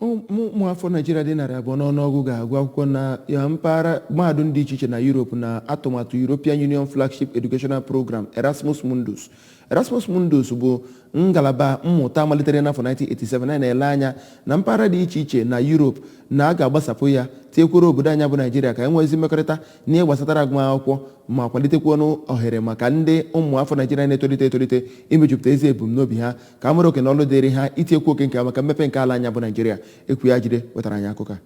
ụmụafọ Naijiria dị narị abụọ n'ọnụọgụ ga-agụ akwụkwọ na ya mpaghara mahadum dị iche iche na Europe na atụmatụ European Union Flagship Educational Program Erasmus Mundus. Erasmus Mundus bụ ngalaba mmụta malitere n'afọ 1987 na-ele anya na mpaghara dị iche iche na Europe na a ga-agbasapụ ya tiekwuru obodo anya bụ Naijiria ka enwezi mmekọrịta n'ihe gbasatara agụmakwụkwọ ma kwalitekwa ohere maka ndị ụmụafọ Naijiria na-etolite etolite imejupụta ezi ebumnobi ha ka a mara oke na ọlụ dịrị ha itiekwu oke nke maka mmepe nke ala anya bụ Naijiria. Ekwu ya jide wetara anyị akụkọ.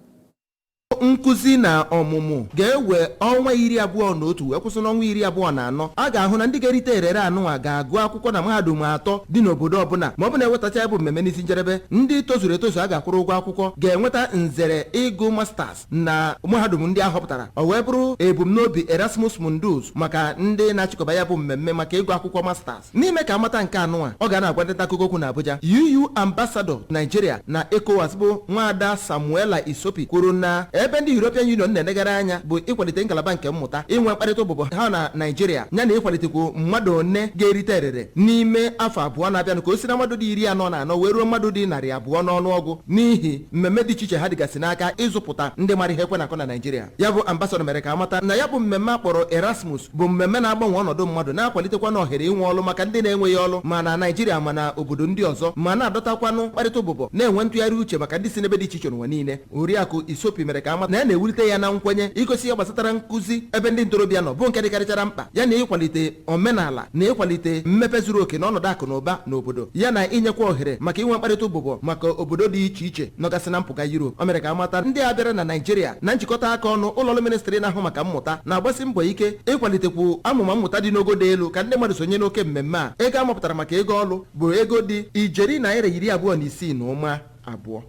Nkuzi na ọmụmụ ga-ewe ọnwa 21 wee kwụsị n'ọnwa 24. A ga-ahụ na ndị ga-erite erere anụnwa ga-agụ akwụkwọ na mahadum 3 dị n'obodo ọbụla ma ọ bụ na-ewetacha bụ mmemme n'isi njedebe. Ndị tozuru etozu a ga-akwụrụ ụgwọ akwụkwọ ga-enweta nzere ịgụ masters na mahadum ndị ahọpụtara. O wee bụrụ ebumnobi Erasmus Mundus maka ndị na-achịkọba ya bụ mmemme maka ịgụ akwụkwọ masters. N'ime ka amata nke anụnwa, ọ ga na-agwa ndị akụkọ okwu na Abuja, UU Ambassador Naijiria na ECOWAS bụ Nwaada Samuela Isopi kwuru na ebe ndị European Union na-enegara anya bụ ịkwalite ngalaba nke mmụta, inwe mkparịta ụbụbọ ha na Naijiria ya na ịkwalitekwu mmadụ one ga-erite erere n'ime afọ abụọ na-abịanụ ka o si na mmadụ dị 44 wee ruo mmadụ dị 200 n'ọnụọgụ n'ihi mmemme dị iche iche ha dịgasị n'aka ịzụpụta ndị mara ihe ekwe na-akọ na Naijiria. Ya bụ ambasadọ mere ka amata na ya bụ mmemme akpọrọ Erasmus bụ mmemme na-agbanwe ọnọdụ mmadụ, na-akwalitekwa na ohere inwe ọlụ maka ndị na-enweghị ọlụ ma na Naijiria ma na obodo ndị ọzọ, ma na-adọtakwanụ mkparịta ụbụbọ na-enwe ntụgharị uche maka ndị si n'ebe dị iche iche n'ụwa niile. Oriakụ Isopi mere ka amata na ya na-ewulite ya na nkwenye igosi ya gbasatara nkụzi ebe ndị ntorobịa nọ bụ nke dịkarịchara mkpa, ya na ịkwalite omenala na ịkwalite mmepe zuru oke n'ọnọdụ akụ na ụba n'obodo, ya na inyekwa ohere maka inwe mkparịta ụbụbọ maka obodo dị iche iche nọgasị na mpụga Europe. O mere ka amata ndị a bịara na Naijiria na njikọta aka ọnụ ụlọọrụ ministrị na-ahụ maka mmụta na-agbasi mbọ ike ịkwalitekwu amụma mmụta dị n'ogo dị elu ka ndị mmadụ sonye n'oke mmemme a. Ego amụpụtara maka ego ọlụ bụ ego dị ijeri naira 26 na ụma abụọ.